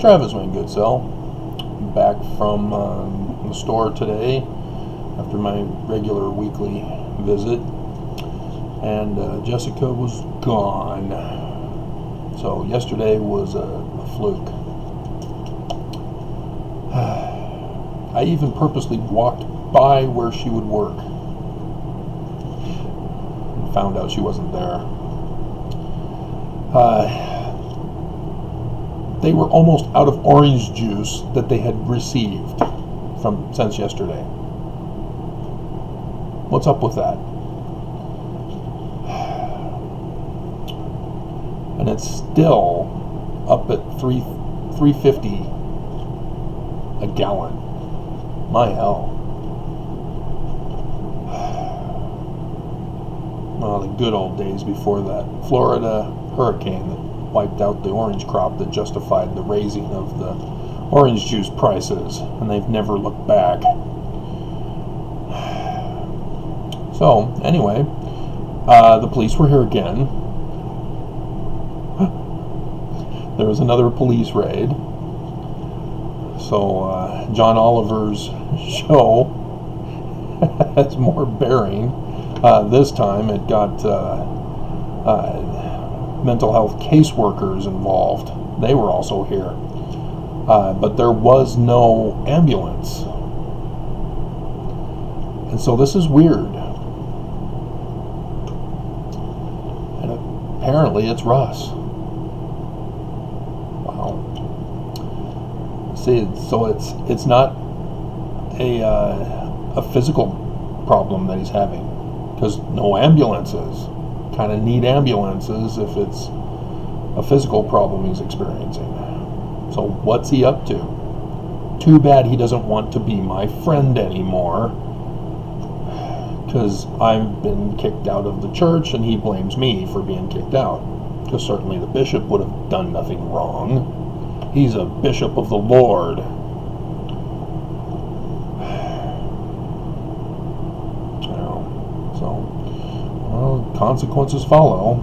Travis Wayne Goodsell, back from the store today after my regular weekly visit, and Jessica was gone. So yesterday was a fluke. I even purposely walked by where she would work and found out she wasn't there. They were almost out of orange juice that they had received since yesterday. What's up with that? And it's still up at $3.50 a gallon. My hell. Well, the good old days before that Florida hurricane that wiped out the orange crop that justified the raising of the orange juice prices, and they've never looked back. So, anyway, the police were here again. There was another police raid. So, John Oliver's show has more bearing. This time it got mental health caseworkers involved. They were also here. But there was no ambulance. And so this is weird. And apparently it's Russ. Wow. See, so it's not a physical problem that he's having, because no ambulances. Kind of need ambulances if it's a physical problem he's experiencing. So what's he up to? Too bad he doesn't want to be my friend anymore, because I've been kicked out of the church and he blames me for being kicked out, because certainly the bishop would have done nothing wrong. He's a bishop of the Lord. Well, consequences follow.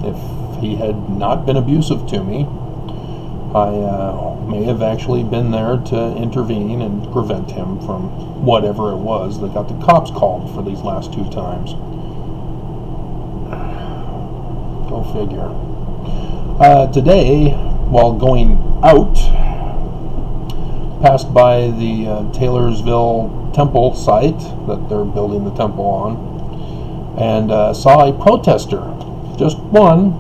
If he had not been abusive to me, I may have actually been there to intervene and prevent him from whatever it was that got the cops called for these last 2 times. Go figure. Today, while going out, passed by the Taylorsville temple site that they're building the temple on, and saw a protester, just one,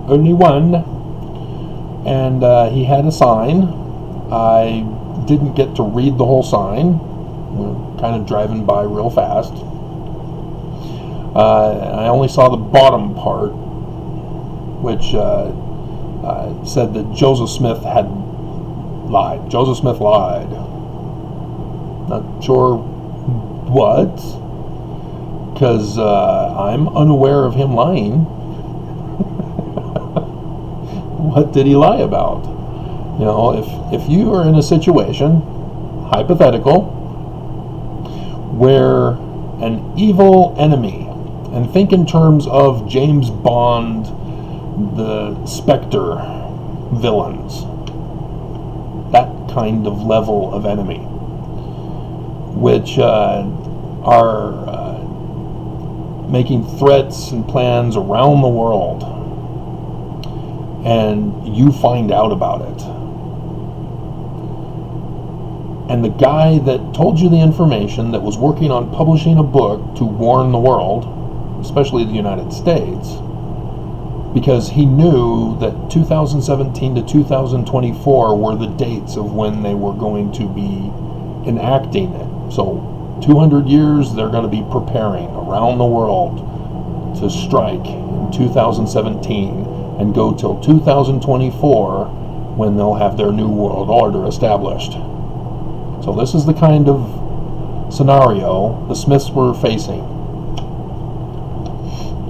only one, and he had a sign. I didn't get to read the whole sign. We're kind of driving by real fast. I only saw the bottom part, which said that Joseph Smith had lied. Joseph Smith lied. Not sure what, because I'm unaware of him lying. What did he lie about? You know, if you are in a situation, hypothetical, where an evil enemy, and think in terms of James Bond, the Spectre villains, that kind of level of enemy, which are making threats and plans around the world, and you find out about it, and the guy that told you the information, that was working on publishing a book to warn the world, especially the United States, because he knew that 2017 to 2024 were the dates of when they were going to be enacting it. So 200 years they're going to be preparing around the world to strike in 2017 and go till 2024 when they'll have their new world order established. So this is the kind of scenario the Smiths were facing.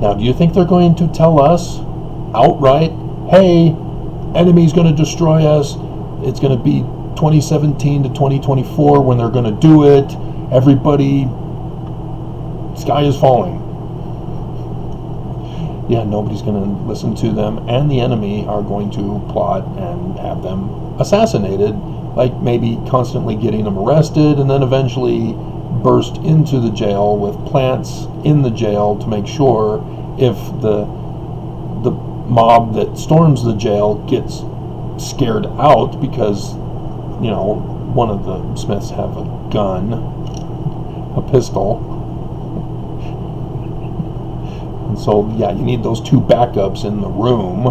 Now, do you think they're going to tell us outright, hey, enemy's going to destroy us, it's going to be 2017 to 2024 when they're going to do it, everybody, sky is falling? yeah, nobody's going to listen to them, and the enemy are going to plot and have them assassinated, like maybe constantly getting them arrested and then eventually burst into the jail with plants in the jail to make sure if the mob that storms the jail gets scared out because, you know, one of the Smiths have a gun, a pistol. And so, yeah, you need those two backups in the room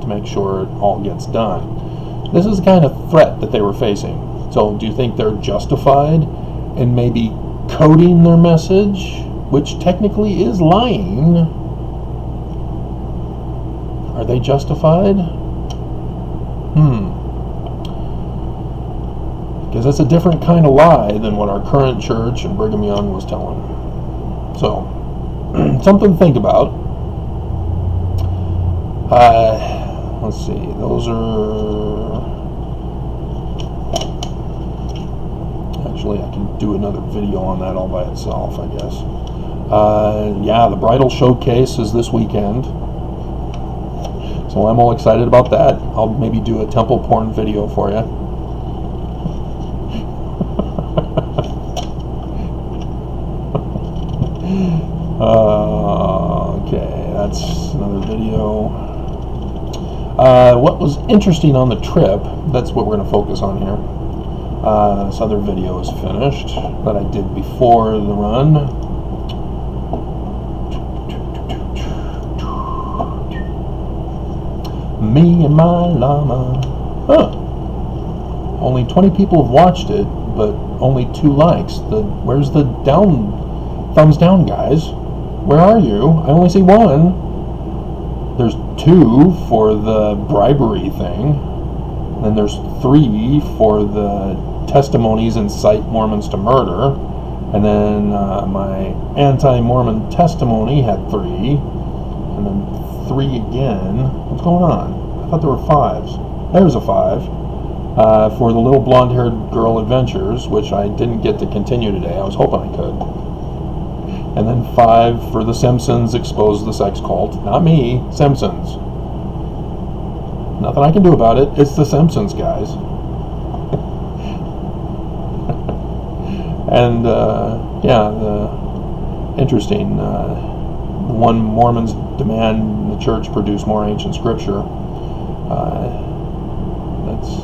to make sure it all gets done. This is the kind of threat that they were facing. So do you think they're justified in maybe coding their message, which technically is lying? Are they justified? Because that's a different kind of lie than what our current church and Brigham Young was telling. So, something to think about. Let's see, those are... Actually, I can do another video on that all by itself, I guess. Yeah, the bridal showcase is this weekend. So I'm all excited about that. I'll maybe do a temple porn video for you. Okay, that's another video. What was interesting on the trip, that's what we're going to focus on here. This other video is finished that I did before the run. Me and my llama. Huh. Only 20 people have watched it, but only 2 likes. Where's the thumbs down, guys? Where are you? I only see 1. There's 2 for the bribery thing. Then there's 3 for the testimonies incite Mormons to murder. And then my anti-Mormon testimony had 3. And then 3 again. What's going on? I thought there were 5s. There's a 5 for the little blonde-haired girl adventures, which I didn't get to continue today. I was hoping I could. And then 5 for the Simpsons expose the sex cult. Not me, Simpsons. Nothing I can do about it. It's the Simpsons, guys. And yeah, interesting. One, Mormons demand the church produce more ancient scripture. That's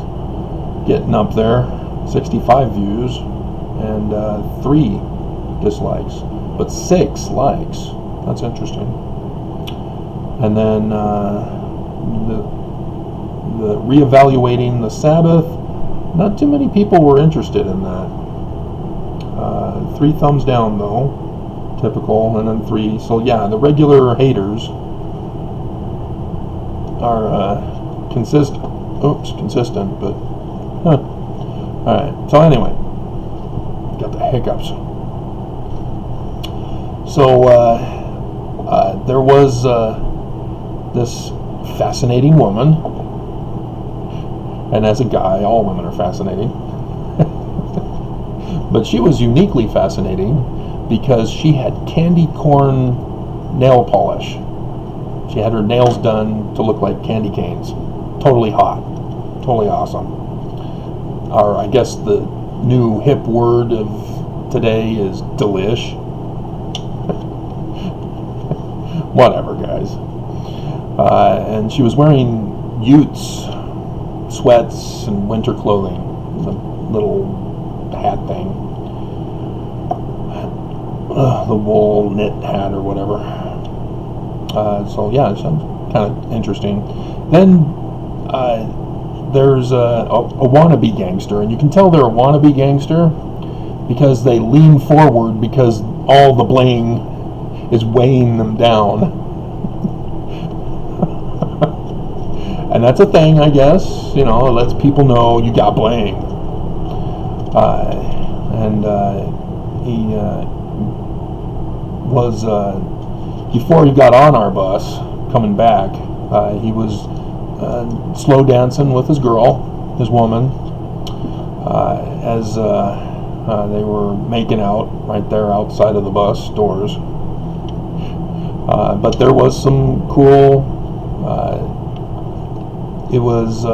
getting up there. 65 views and 3 dislikes, but 6 likes. That's interesting. And then the reevaluating the Sabbath. Not too many people were interested in that. 3 thumbs down though. Typical, and then 3. So yeah, the regular haters are consistent, but alright, so anyway, got the hiccups. So there was this fascinating woman, and as a guy, all women are fascinating, but she was uniquely fascinating because she had candy corn nail polish. She had her nails done to look like candy canes. Totally hot. Totally awesome. Or I guess the new hip word of today is delish. Whatever, guys. And she was wearing utes, sweats, and winter clothing. The little hat thing. The wool knit hat or whatever. So yeah, it's kind of interesting. Then there's a wannabe gangster, and you can tell they're a wannabe gangster because they lean forward because all the bling is weighing them down. And that's a thing, I guess. You know, it lets people know you got bling. He was before he got on our bus coming back, he was slow dancing with his girl, his woman, as they were making out right there outside of the bus doors. But there was some cool. It was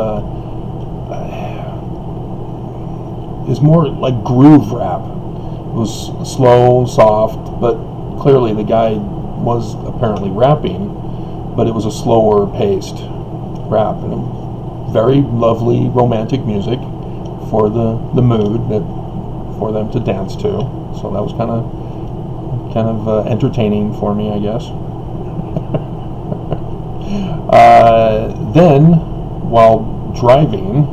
it's more like groove rap. It was slow, soft, but clearly the guy was apparently rapping, but it was a slower paced rap, and very lovely romantic music for the mood that for them to dance to. So that was kind of entertaining for me, I guess. Then, while driving,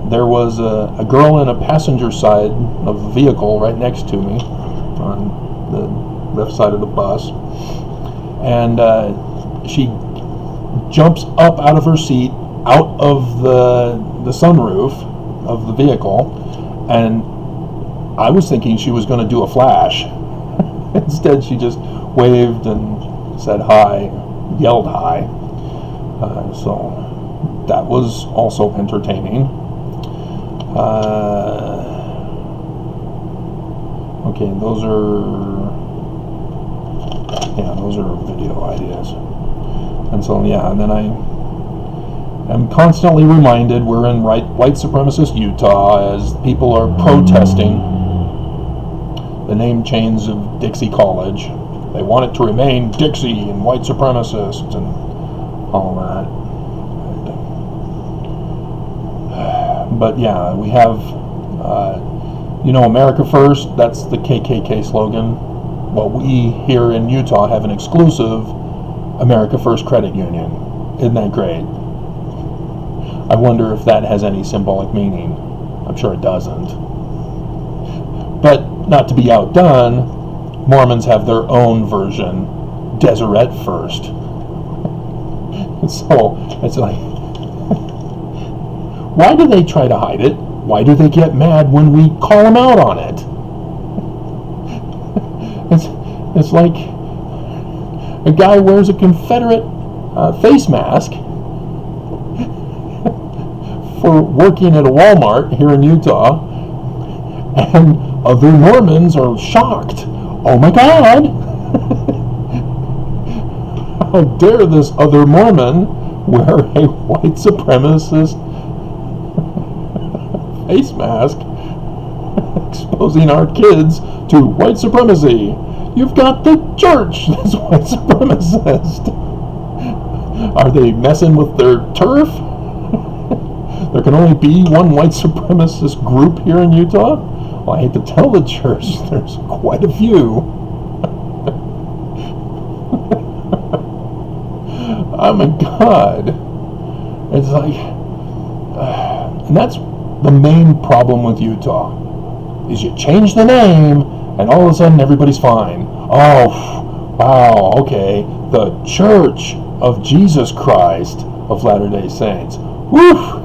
there was a girl in a passenger side of the vehicle right next to me on the left side of the bus, and she jumps up out of her seat, out of the sunroof of the vehicle, and I was thinking she was going to do a flash. Instead, she just waved and said hi, yelled hi. So that was also entertaining. Okay, those are video ideas. And so and then I am constantly reminded we're in white supremacist Utah as people are protesting the name change of Dixie College. They want it to remain Dixie and white supremacist and all that. But yeah, we have, America First, that's the KKK slogan. Well, we here in Utah have an exclusive America First credit union. Isn't that great? I wonder if that has any symbolic meaning. I'm sure it doesn't. But not to be outdone, Mormons have their own version, Deseret First. So it's like, why do they try to hide it? Why do they get mad when we call them out on it? It's like a guy wears a Confederate face mask for working at a Walmart here in Utah, and other Mormons are shocked. Oh my God! How dare this other Mormon wear a white supremacist face mask exposing our kids to white supremacy? You've got the church that's white supremacist. Are they messing with their turf? There can only be one white supremacist group here in Utah? Well, I hate to tell the church, there's quite a few. Oh my God. It's like, and that's the main problem with Utah, is you change the name and all of a sudden everybody's fine. Oh, wow, okay, the Church of Jesus Christ of Latter-day Saints. Woo!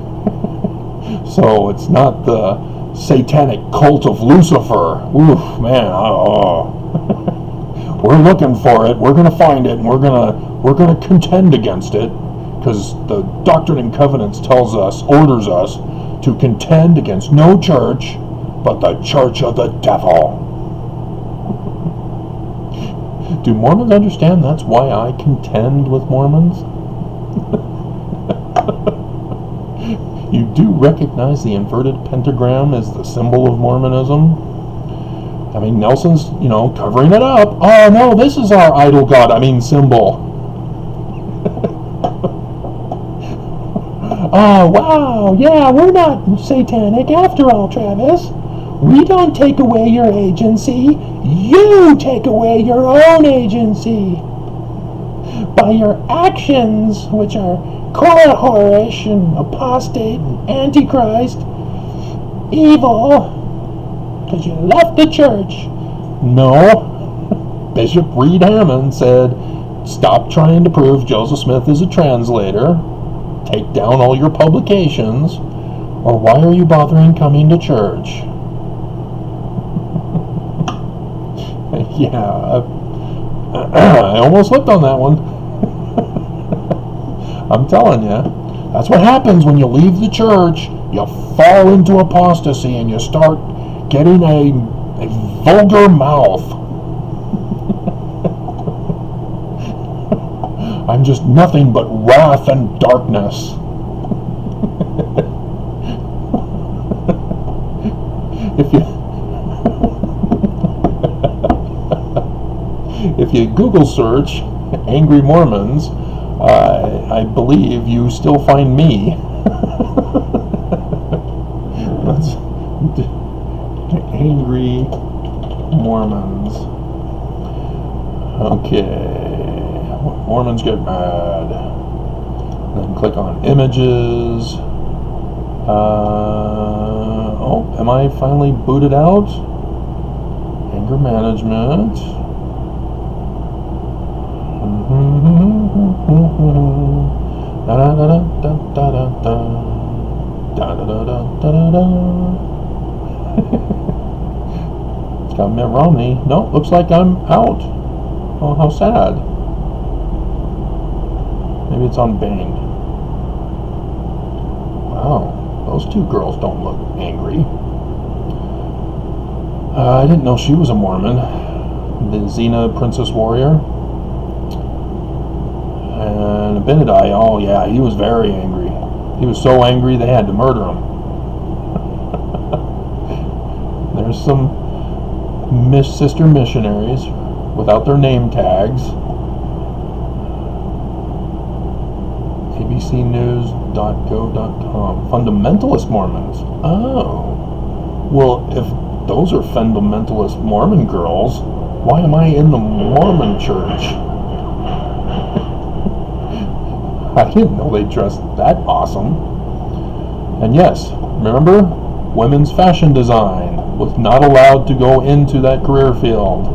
So it's not the satanic cult of Lucifer. Oof, man, we're looking for it, we're going to find it, and we're going to contend against it, because the Doctrine and Covenants orders us to contend against no church but the church of the devil. Do Mormons understand that's why I contend with Mormons? You do recognize the inverted pentagram as the symbol of Mormonism? I mean, Nelson's, covering it up. Oh no, this is our idol god, symbol. Oh, wow, yeah, we're not satanic after all, Travis. We don't take away your agency. You take away your own agency. By your actions, which are Korahorish and apostate and antichrist, evil, because you left the church. No. Bishop Reed Hammond said, stop trying to prove Joseph Smith is a translator. Take down all your publications, or why are you bothering coming to church? Yeah, I almost slipped on that one. I'm telling you, that's what happens when you leave the church. You fall into apostasy and you start getting a vulgar mouth. I'm just nothing but wrath and darkness. If you if you Google search angry Mormons, I believe you still find me. That's angry Mormons. Okay. Mormons get mad. Then click on images. Oh, am I finally booted out? Anger management. Da da da da da da da da da da da da. It's got Mitt Romney. No, looks like I'm out. Oh, how sad. Maybe it's on Bing. Wow, those two girls don't look angry. I didn't know she was a Mormon. The Xena Princess Warrior. And Abinadi, oh yeah, he was very angry. He was so angry they had to murder him. There's some sister missionaries without their name tags. abcnews.go.com. Fundamentalist Mormons. Oh. Well, if those are fundamentalist Mormon girls, why am I in the Mormon church? I didn't know they dressed that awesome. And yes, remember, women's fashion design was not allowed to go into that career field.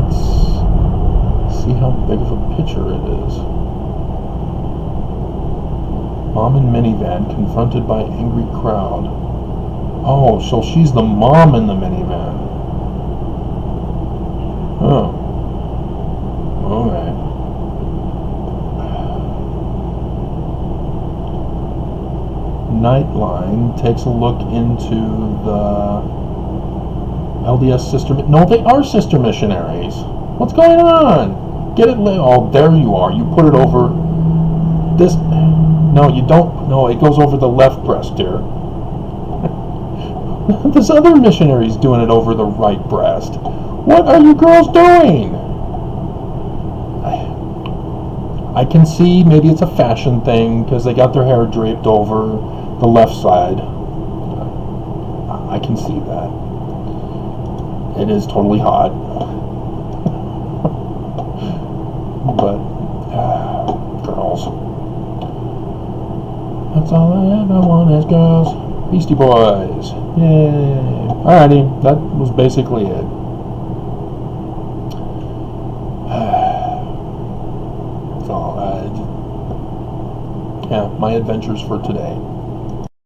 Let's see how big of a picture it is. Mom in minivan confronted by angry crowd. Oh, so she's the mom in the minivan. Oh. Okay. Nightline takes a look into the LDS sister. No, they are sister missionaries. What's going on? Get it lit. Oh, there you are. You put it over this. No, you don't. No, it goes over the left breast, dear. This other missionary's doing it over the right breast. What are you girls doing? I can see maybe it's a fashion thing because they got their hair draped over the left side. I can see that. It is totally hot. But, girls. That's all I ever want is girls. Beastie Boys. Yay. Alrighty, that was basically it. So, yeah, my adventures for today.